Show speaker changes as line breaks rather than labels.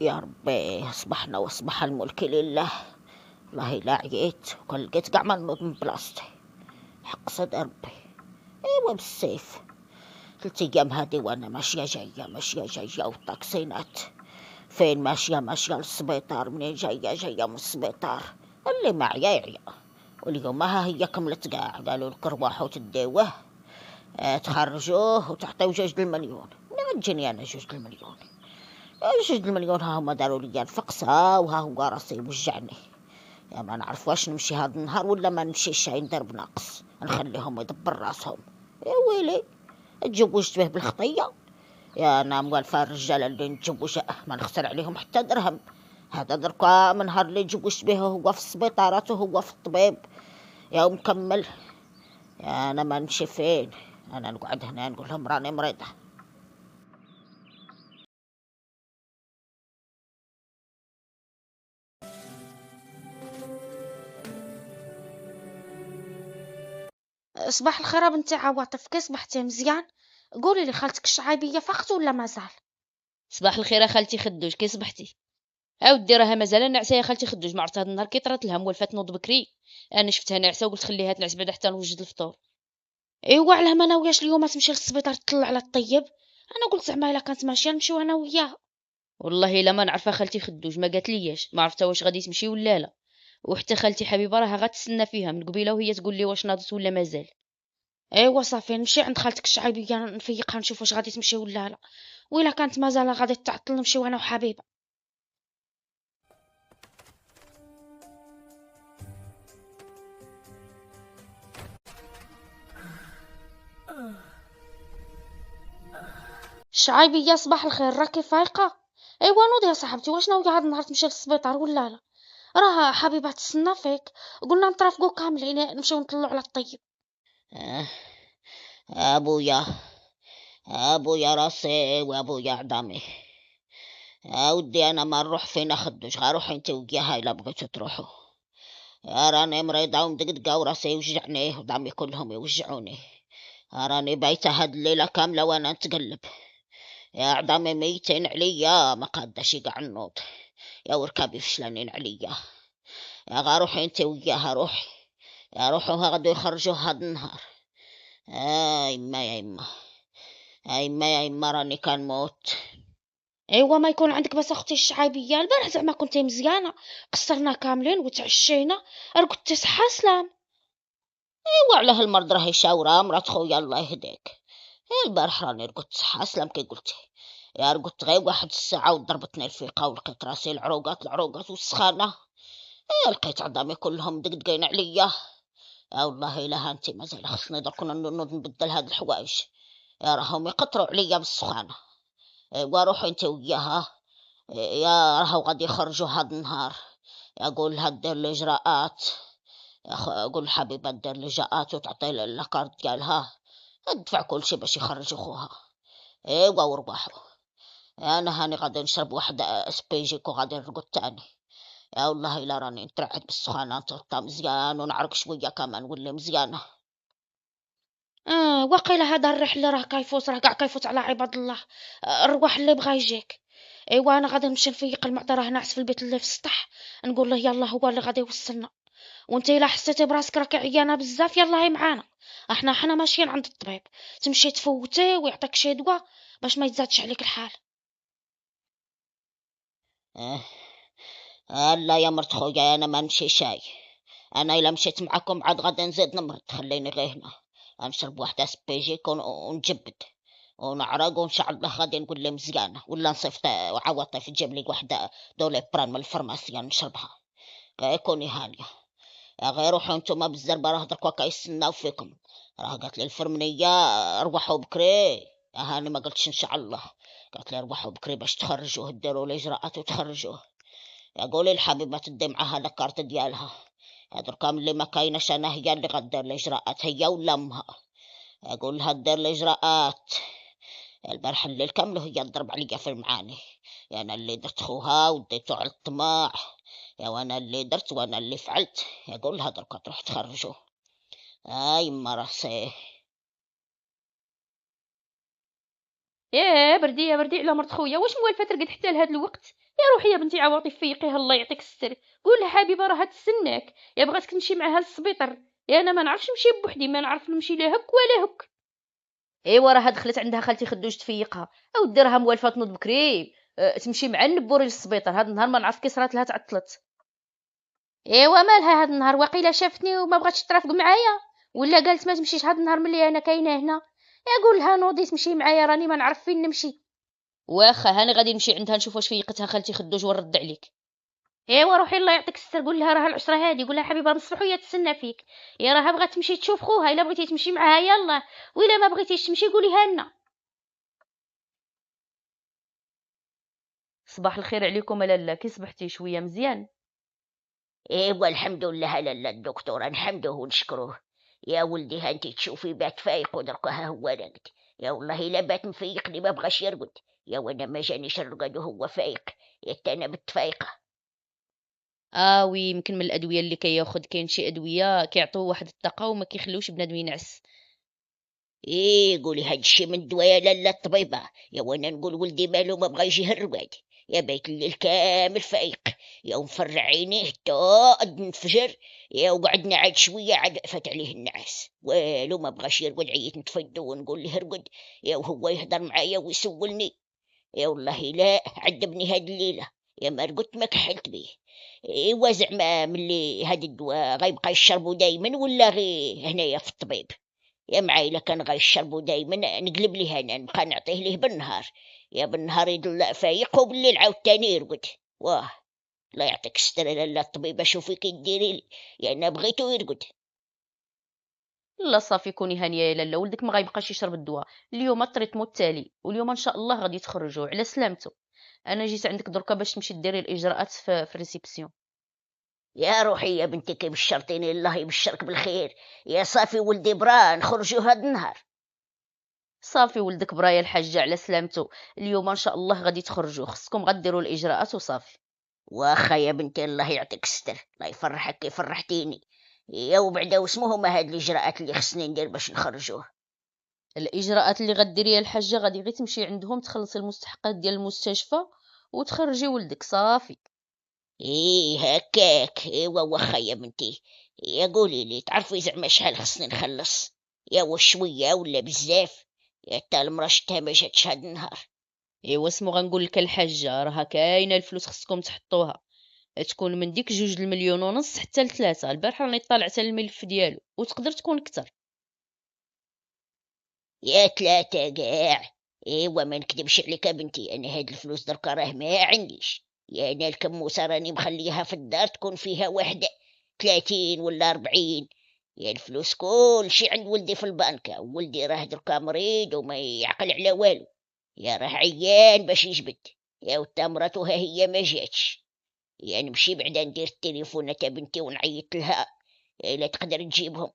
يا ربي أصبحنا وأصبح الملك لله. والله لا عييت وكان لقيت كاع ما نوض من بلاصتي، حق صد ربي. ايوا بالسيف 3 أيام هادي وانا ماشيه جايه والطاكسينات فين ماشيه للسبيطار، منين جايه من السبيطار اللي معايا يعيا. واليوم ها هي كملت كاع، قالوا لك رواحوا تديوه تخرجوه وتعطيو 2 المليون. من تجيني انا 2 المليون؟ 2 المليون ها هما داروا لي الفقصه وها هو راسي يوجعني. يا ما نعرف واش نمشي هذا النهار ولا ما نمشيش، ندرب ناقص نخليهم يدبر راسهم. يا ويلي تزوجت به بالخطيه، يا انا موالفه الرجال اللي نتزوج ما نخسر عليهم حتى درهم. هذا دركا من نهار اللي تزوجت به هو في السبيطارات وهو في الطبيب يا مكمل. يا انا ما نمشي فين، انا نقعد هنا نقول لهم راني مريضه.
صباح الخير بنتي عواطف، كي صبحتي مزيان؟ قولي لي خالتك الشعيبيه فقط ولا مازال؟
صباح الخير خالتي خدوج، كي صبحتي؟ عاودي راها مازال ناعسه يا خالتي خدوج، ما عرفت هاد النهار كي طرات لها موالفات نوض بكري. انا شفتها ناعسه وقلت خليها تنعس بعدا حتى نوجد الفطور.
ايوا علاه ما ناوياش اليوم تمشي للسبيطار تطلع على الطيب؟ انا قلت زعما الا كانت ماشيه نمشيو انا وياها.
والله الا ما نعرفها خالتي خدوج، ما قالت لياش، ما عرفتها واش غادي تمشي ولا لا. وحتى خالتي حبيبه راها غتسنى فيها من قبيله وهي تقول لي واش ناضت ولا مازال.
ايوا صافي نمشي عند خالتك الشعيبيه نفيقها نشوف واش غادي تمشي ولا لا، وإلا كانت مازال غادي تعطل نمشيو انا وحبيبه. الشعيبيه صباح الخير، راكي فايقه؟ ايوا نوضي يا صاحبتي، واش ناويه هاد النهار تمشي للسبيطار ولا لا؟ راه حبيبه تسنى فيك، قلنا نترافقوا كاملين نمشيو نطلعوا على الطيب.
آه. ابويا راسي وابويا عظامي. ودي انا ما نروح فين خدوش، غروح انت وياها الا بغيتو تروحوا. راني مريضه ومدقدقه وراسي يوجعني وعظامي كلهم يوجعوني. راني بايته هاد الليله كامله وانا نتقلب. يا عظامي ميتين عليا، ما قادش يقع النوض. يا وركابي فشلانين عليا. يا غروحي انت وياها روحي. يا روحوا غادو يخرجوا هاد النهار. يما يا يما، يا يما راني كنموت.
ايوا ما يكون عندك بس اختي الشعيبيه، البارح زعما كنتي مزيانه، قصرنا كاملين وتعشينا، رقدتي صحه سلام.
وعلى هالمرض راهي شاورة مرات خويا الله يهديك. البارح راني رقدت صحة سلام كي قلتي. يا رقدت غير 1 ساعة وضربتني الفيقة ولقيت راسي العروقات والسخانة. لقيت عظامي كلهم دقدقين عليا. يا والله إلا هانتي مازال خصني درك نوض نبدل هاد الحوايج. يا راهم يقطروا عليا بالسخانة. وروحوا انت وياها. يا راهو غادي يخرجوا هاد النهار. يقول لها دير الاجراءات. قول حبيبه دير الاجراءات وتعطي لاكارت ديالها، ادفع كل شي باش يخرجوا خوها. ايوا وربحوا. انا هاني غادي نشرب واحد اسبيجيك وغادي نرقد تاني. يا والله الا راني نترعد بالسخانه نتغطى مزيان ونعرق شويه كمان نولي مزيانه.
وقيل هذا الريح اللي راه كيفوت راه كاع كيفوت على عباد الله. الرواح اللي بغا يجيك. ايوا انا غادي نمشي نفيق المعطى، راه ناعس في البيت اللي في السطح، نقول له يلا هو اللي غادي يوصلنا. وانت الا حسيتي براسك راكي عيانه بزاف يلا هي معانا، احنا ماشيين عند الطبيب، تمشي تفوتي ويعطيك شي دواء باش ما يتزادش عليك الحال.
لا يا مرت خويا انا ما نمشي شاي. انا الا مشيت معاكم عاد غادي نزيد نمرض، خليني غير هنا نشرب واحد اسبيجيك ونجبد ونعرق وان شاء الله غادي نقول لي مزيانه، ولا نصيفط عواطف تجيب لي واحده دولي بران من الفرماسيان نشربها. غير كوني هانيه. غير روحوا نتوما بالزربه راه دركا كيستناو فيكم. راه قالت لي الفرمنيه روحوا بكري. هاني ما قلتش ان شاء الله، قالت لي روحوا بكري باش تخرجوه ديروا الاجراءات وتخرجوه. قولي الحبيبه تدي معاها لاكارت ديالها. دركا ملي ما كايناش انا هي اللي غدير الاجراءات، هي ولا امها. اقول لها دير الاجراءات. البارح الليل كامل هي تضرب عليا في المعاني. يا انا اللي درت خوها وديتو على الطماع. يا وانا اللي درت وانا اللي فعلت. يقول لها دركا تروح تخرجوه. يما راسي.
يا بردي يا بردي على مرت خويا، واش موالفه ترقد حتى لهاد الوقت؟ يا روحي يا بنتي عواطف فيقيها الله يعطيك الستر. قولها حبيبه راها تستناك، يا بغاتك نمشي معاها للسبيطر. يا انا ما نعرفش نمشي بوحدي، ما نعرف نمشي لا هك ولا هك.
ايوا راها دخلت عندها خالتي خدوج تفيقها، او ديرها موالفه تنوض بكري تمشي مع النبوري للسبيطار. هاد النهار ما نعرف كي صرات لها تعطلت.
ايوا مالها هاد النهار؟ واقيلا شافتني وما بغاتش ترافق معايا، ولا قالت ما تمشيش هاد النهار ملي انا كاينه هنا؟ يا قول لها نوضي تمشي معايا، راني ما نعرف فين نمشي.
واخا هاني غادي نمشي عندها نشوف واش فيقتها خالتي خدوج ونرد عليك.
ايوا روحي الله يعطيك الستر. قول لها راها العشره هادي، قول لها حبيبه نصبح وهي تسنى فيك. يا راها بغات تمشي تشوف خوها، الا بغيتي تمشي معاها يلا، وإلا ما بغيتيش تمشي قوليها لنا.
صباح الخير عليكم لالا، كي صبحتي؟ شويه مزيان؟
ايوا الحمد لله لالا الدكتورة، نحمدوه ونشكروه. يا ولدي ها انت تشوفي بات فايق ودركا ها هو راقد. يا والله لا بات مفيقني ما بغاش يرقد. يا وانا ما جانيش الرقد وهو فايق. يا انا بت فايقة.
وي يمكن من الادويه اللي كياخد. كاين شي ادويه كيعطيو واحد الطاقه وما كيخليوش بنادم ينعس.
ايه قولي هاد الشي من دوايا لالا الطبيبة. يا وانا نقول ولدي مالو ما بغا يجي الرقاد. يا بيت الليل كامل فايق. يا ومفرع عينيه تا قد الفجر. يا وقعدنا عاد شوية عاد فات عليه النعاس والو ما بغاش يرقد. عييت نتفدو ونقول له ارقد. يا وهو يهضر معايا ويسولني. يا والله لا عذبني هاد الليلة. يا ما رقدت ما كحلت بيه. ايوا زعما ملي هاد الدواء غيبقى يشربو دايما ولا غي هنايا في الطبيب؟ يا معاي الا كان غيشربو دايما نقلب ليه انا نبقى نعطيه ليه بالنهار. يا بالنهار يضل فايق وبالليل عاوتاني يرقد. واه الله يعطيك الستر لالا الطبيبه، شوفي كي ديري لي. يا انا بغيتو يرقد.
لا صافي كوني هانيه يا لالا، ولدك ما غيبقاش يشرب الدواء. اليوم التريتمون التالي، واليوم ان شاء الله غادي تخرجوا على سلامته. انا جيت عندك دركا باش تمشي ديري الاجراءات في الريسبسيون.
يا روحي يا بنتي كي بشرتيني الله يبشرك بالخير. يا صافي ولدي برا نخرجوا هاد النهار.
صافي ولدك برايا الحاجه على سلامته. اليوم ان شاء الله غادي تخرجوا، خصكم غديروا الاجراءات وصافي.
واخا يا بنتي الله يعطيك الستر، الله يفرحك كي فرحتيني. يا وبعدا واسمهما هاد الاجراءات اللي خصني ندير باش نخرجوه؟
الاجراءات اللي غديريها الحاجه غادي غير تمشي عندهم تخلصي المستحقات ديال المستشفى وتخرجي ولدك صافي.
ايه هكاك. ايوا واخا يا بنتي. يا قولي لي تعرفي زعما شحال خصني نخلص؟ يا واش شويه ولا بزاف؟ يا تا المرا شتها ما جاتش هاد النهار.
ايوا اسمو غنقول لك الحاجه، راها كاينه الفلوس خصكم تحطوها. تكون من ديك 2.5 مليون حتى ل3. البارح راني طالعت على الملف ديالو وتقدر تكون كتر.
يا ثلاثه كاع. ايوا ما نكذبش عليك يا بنتي، انا هاد الفلوس دركا راه ما عنديش. يا انا الكموسه راني مخليها في الدار تكون فيها وحده 30 ولا 40. يا الفلوس كلشي عند ولدي في البنكة، ولدي راه دركا مريض وما يعقل على والو. يا راه عيان باش يجبد. يا وتا مراتو ها هي ما جاتش. يا نمشي بعدا ندير التليفون تا بنتي ونعيط لها. يا لا تقدر تجيبهم.